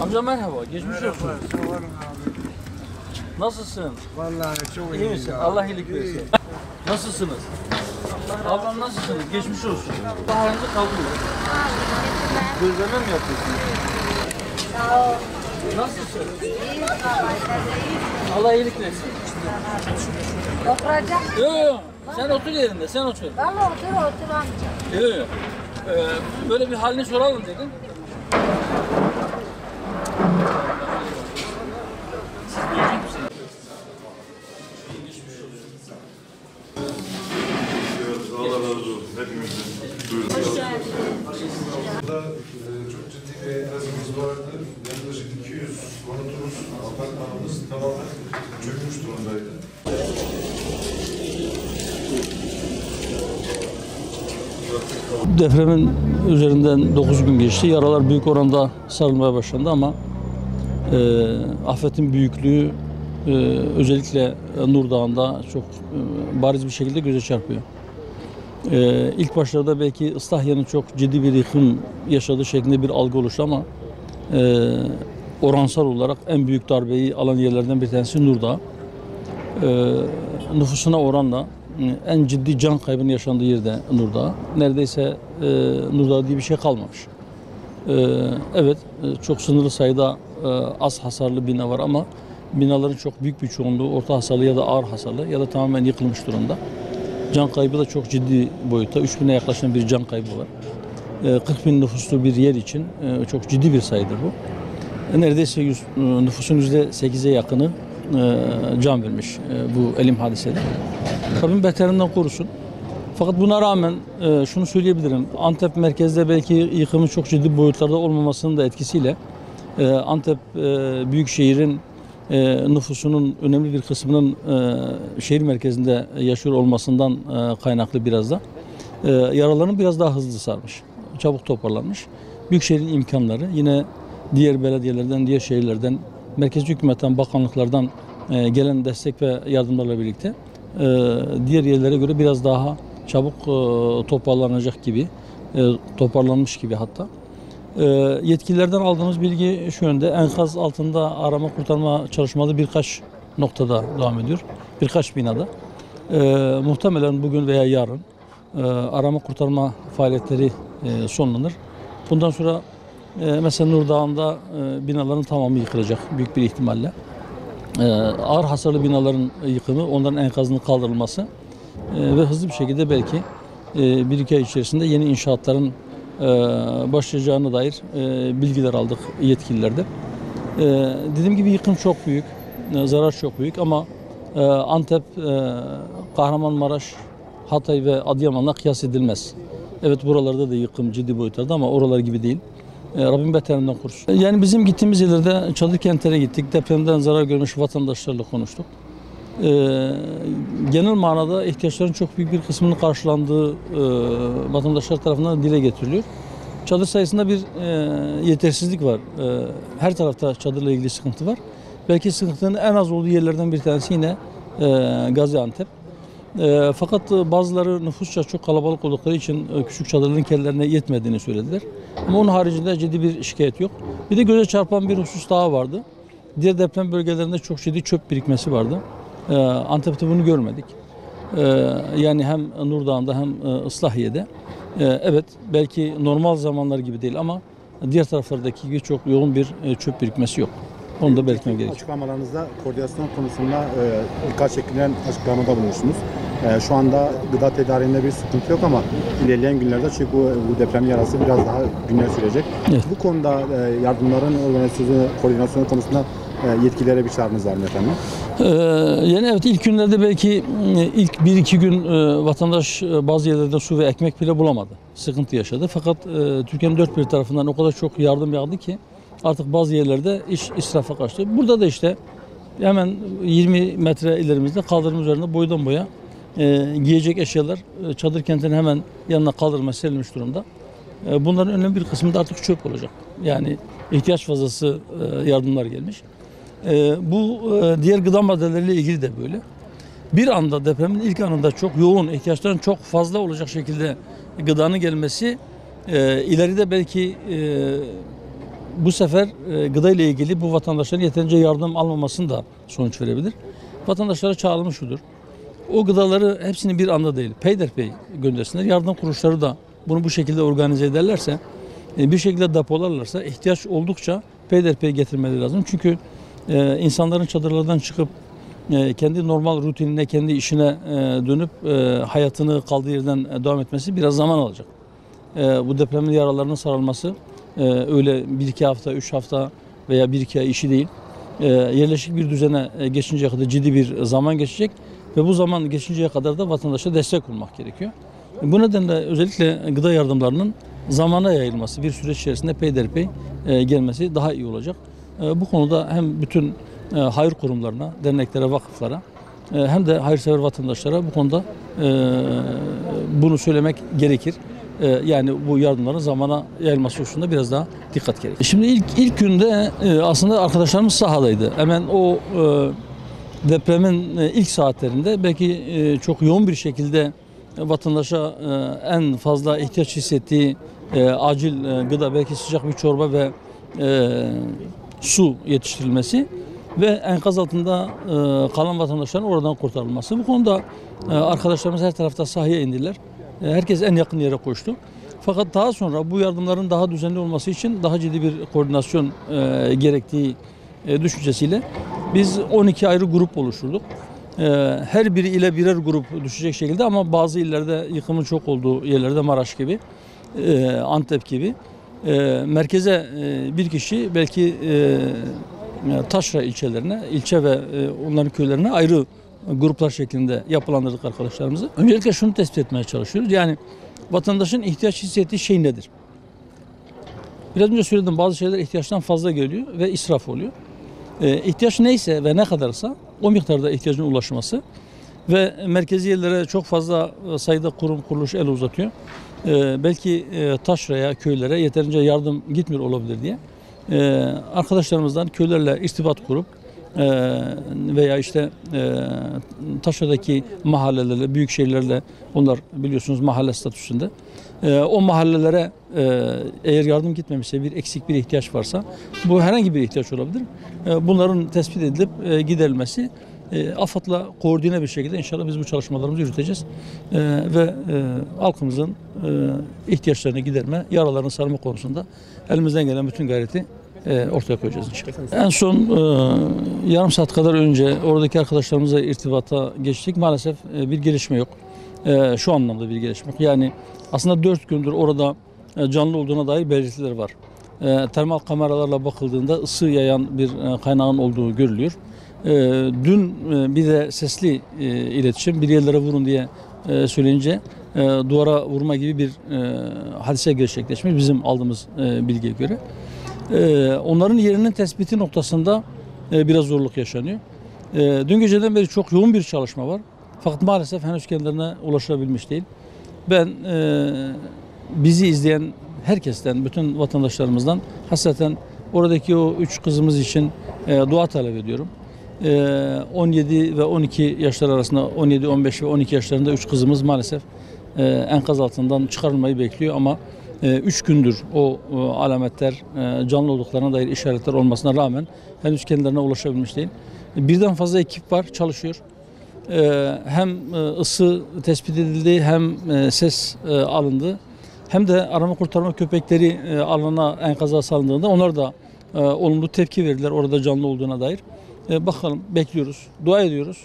Amca merhaba, geçmiş olsun. Sağ olun abi. Nasılsın? Vallahi çok İyi misin? Allah iyilik versin. Nasılsınız? Ablam nasılsınız? Geçmiş olsun. Baharınızı kaldırıyor. Gözleme mi yapıyorsunuz? Sağ ol. Nasılsın? İyi, sağ ol. Allah iyilik versin. Oturacak. Yok. Sen otur yerinde, sen otur. Valla otur amca. Yok. Böyle bir halini soralım dedim. Siz duyacak mısınız? Allah razı olsun. Hepimizin duyurdu. Burada çok ciddi bir enkazımız vardı. Yaklaşık 200 konutumuz, apartmanımız tamamen çökmüş durumdaydı. Depremin üzerinden 9 gün geçti. Yaralar büyük oranda sarılmaya başlandı ama afetin büyüklüğü özellikle Nur Dağı'nda çok bariz bir şekilde göze çarpıyor. İlk başlarda belki Islahiye'nin çok ciddi bir yıkım yaşadığı şeklinde bir algı oluştu ama oransal olarak en büyük darbeyi alan yerlerden bir tanesi Nur Dağı. Nüfusuna oranla en ciddi can kaybının yaşandığı yerde Nur Dağı. Neredeyse Nur Dağı diye bir şey kalmamış. Evet, çok sınırlı sayıda az hasarlı bina var ama binaların çok büyük bir çoğunluğu orta hasarlı ya da ağır hasarlı ya da tamamen yıkılmış durumda. Can kaybı da çok ciddi boyutta. 3000'e yaklaşan bir can kaybı var. 40 bin nüfuslu bir yer için çok ciddi bir sayıdır bu. Neredeyse nüfusun %8'e yakını can vermiş bu elim hadisede. Rabbim beterinden korusun. Fakat buna rağmen şunu söyleyebilirim. Antep merkezde belki yıkımın çok ciddi boyutlarda olmamasının da etkisiyle Antep büyükşehirin nüfusunun önemli bir kısmının şehir merkezinde yaşıyor olmasından kaynaklı biraz da yaralarını biraz daha hızlı sarmış. Çabuk toparlanmış. Büyükşehirin imkanları yine diğer belediyelerden, diğer şehirlerden, merkezi hükümetten, bakanlıklardan gelen destek ve yardımlarla birlikte diğer yerlere göre biraz daha çabuk toparlanacak gibi, toparlanmış gibi hatta. Yetkililerden aldığımız bilgi şu yönde: enkaz altında arama kurtarma çalışmaları birkaç noktada devam ediyor. Birkaç binada. Muhtemelen bugün veya yarın arama kurtarma faaliyetleri sonlanır. Bundan sonra mesela Nur Dağı'nda binaların tamamı yıkılacak büyük bir ihtimalle. Ağır hasarlı binaların yıkımı, onların enkazının kaldırılması ve hızlı bir şekilde belki bir iki ay içerisinde yeni inşaatların başlayacağına dair bilgiler aldık yetkililerde. Dediğim gibi yıkım çok büyük, zarar çok büyük ama Antep, Kahramanmaraş, Hatay ve Adıyaman'la kıyas edilmez. Evet, buralarda da yıkım ciddi boyutlarda ama oralar gibi değil. Rabbim beterinden korusun. Yani bizim gittiğimiz yerlerde çadır kentlere gittik. Depremden zarar görmüş vatandaşlarla konuştuk. Genel manada ihtiyaçların çok büyük bir kısmının karşılandığı vatandaşlar tarafından dile getiriliyor. Çadır sayısında bir yetersizlik var. Her tarafta çadırla ilgili sıkıntı var. Belki sıkıntının en az olduğu yerlerden bir tanesi yine Gaziantep. Fakat bazıları nüfusça çok kalabalık oldukları için küçük çadırların kendilerine yetmediğini söylediler. Ama onun haricinde ciddi bir şikayet yok. Bir de göze çarpan bir husus daha vardı. Diğer deprem bölgelerinde çok ciddi çöp birikmesi vardı. Antep'te bunu görmedik. Yani hem Nur Dağı'nda hem Islahiye'de. Evet, belki normal zamanlar gibi değil ama diğer taraflardaki gibi çok yoğun bir çöp birikmesi yok. Onu da belirtmem gerekiyor. Açıklamalarınızda koordinasyon konusunda dikkat çekilen açıklamada bulmuştunuz. Şu anda gıda tedariğinde bir sıkıntı yok ama ilerleyen günlerde çünkü bu deprem yarası biraz daha günler sürecek. Evet. Bu konuda yardımların organizasyonu, koordinasyonu konusunda yetkililere bir çağrınız var mı efendim? Yani evet, ilk günlerde belki ilk 1-2 gün vatandaş bazı yerlerde su ve ekmek bile bulamadı. Sıkıntı yaşadı. Fakat Türkiye'nin dört bir tarafından o kadar çok yardım yağdı ki artık bazı yerlerde iş israfa kaçtı. Burada da işte hemen 20 metre ilerimizde kaldırım üzerinde boydan boya giyecek eşyalar çadır kentinin hemen yanına kaldırıma serilmiş durumda. Bunların önemli bir kısmı da artık çöp olacak. Yani ihtiyaç fazlası yardımlar gelmiş. Bu diğer gıda maddeleriyle ilgili de böyle. Bir anda depremin ilk anında çok yoğun, ihtiyaçların çok fazla olacak şekilde gıdanın gelmesi ileride belki bu sefer gıda ile ilgili bu vatandaşların yeterince yardım almamasını da sonuç verebilir. Vatandaşlara çağrılmış şudur. O gıdaları hepsini bir anda değil, peyderpey göndersinler. Yardım kuruluşları da bunu bu şekilde organize ederlerse, bir şekilde depolarlarsa ihtiyaç oldukça peyderpey getirmeleri lazım. Çünkü insanların çadırlardan çıkıp kendi normal rutinine, kendi işine dönüp hayatını kaldığı yerden devam etmesi biraz zaman alacak. Bu depremin yaralarının sarılması öyle 1-2 hafta, 3 hafta veya 1-2 ay işi değil. Yerleşik bir düzene geçinceye kadar ciddi bir zaman geçecek ve bu zaman geçinceye kadar da vatandaşa destek olmak gerekiyor. Bu nedenle özellikle gıda yardımlarının zamana yayılması, bir süreç içerisinde peyderpey gelmesi daha iyi olacak. Bu konuda hem bütün hayır kurumlarına, derneklere, vakıflara hem de hayırsever vatandaşlara bu konuda bunu söylemek gerekir. Yani bu yardımların zamana yayılması hususunda biraz daha dikkat gerekir. Şimdi ilk günde aslında arkadaşlarımız sahadaydı. Hemen o depremin ilk saatlerinde belki çok yoğun bir şekilde vatandaşa en fazla ihtiyaç hissettiği acil gıda, belki sıcak bir çorba ve su yetiştirilmesi ve enkaz altında kalan vatandaşların oradan kurtarılması. Bu konuda arkadaşlarımız her tarafta sahaya indiler. Herkes en yakın yere koştu. Fakat daha sonra bu yardımların daha düzenli olması için daha ciddi bir koordinasyon gerektiği düşüncesiyle biz 12 ayrı grup oluşturduk. Her biri ile birer grup düşecek şekilde ama bazı illerde yıkımın çok olduğu yerlerde Maraş gibi, Antep gibi merkeze bir kişi belki taşra ilçelerine, ilçe ve onların köylerine ayrı gruplar şeklinde yapılandırdık arkadaşlarımızı. Öncelikle şunu tespit etmeye çalışıyoruz. Yani vatandaşın ihtiyaç hissettiği şey nedir? Biraz önce söyledim, bazı şeyler ihtiyaçtan fazla geliyor ve israf oluyor. İhtiyaç neyse ve ne kadarsa o miktarda ihtiyacın ulaşması ve merkezi yerlere çok fazla sayıda kurum kuruluş el uzatıyor. Belki taşraya, köylere yeterince yardım gitmiyor olabilir diye arkadaşlarımızdan köylerle irtibat kurup veya işte taşradaki mahallelerle, büyük şehirlerle, onlar biliyorsunuz mahalle statüsünde, o mahallelere eğer yardım gitmemişse, bir eksik bir ihtiyaç varsa, bu herhangi bir ihtiyaç olabilir. Bunların tespit edilip giderilmesi, AFAD'la koordine bir şekilde inşallah biz bu çalışmalarımızı yürüteceğiz. Ve halkımızın ihtiyaçlarını giderme, yaralarını sarma konusunda elimizden gelen bütün gayreti ortaya koyacağız inşallah. En son yarım saat kadar önce oradaki arkadaşlarımızla irtibata geçtik. Maalesef bir gelişme yok. Şu anlamda bir gelişme yok. Yani aslında 4 gündür orada canlı olduğuna dair belirtiler var. Termal kameralarla bakıldığında ısı yayan bir kaynağın olduğu görülüyor. Dün bir de sesli iletişim, bir yerlere vurun diye söyleyince duvara vurma gibi bir hadise gerçekleşmiş bizim aldığımız bilgiye göre. Onların yerinin tespiti noktasında biraz zorluk yaşanıyor. Dün geceden beri çok yoğun bir çalışma var. Fakat maalesef henüz kendilerine ulaşabilmiş değil. Ben bizi izleyen herkesten, bütün vatandaşlarımızdan hasreten oradaki o 3 kızımız için dua talep ediyorum. 17 ve 12 yaşlar arasında, 17, 15 ve 12 yaşlarında 3 kızımız maalesef enkaz altından çıkarılmayı bekliyor ama 3 gündür o alametler, canlı olduklarına dair işaretler olmasına rağmen henüz kendilerine ulaşabilmiş değil. Birden fazla ekip var, çalışıyor. Hem ısı tespit edildi, hem ses alındı, hem de arama kurtarma köpekleri alana, enkaza salındığında onlar da olumlu tepki verdiler orada canlı olduğuna dair. Bakalım, bekliyoruz, dua ediyoruz.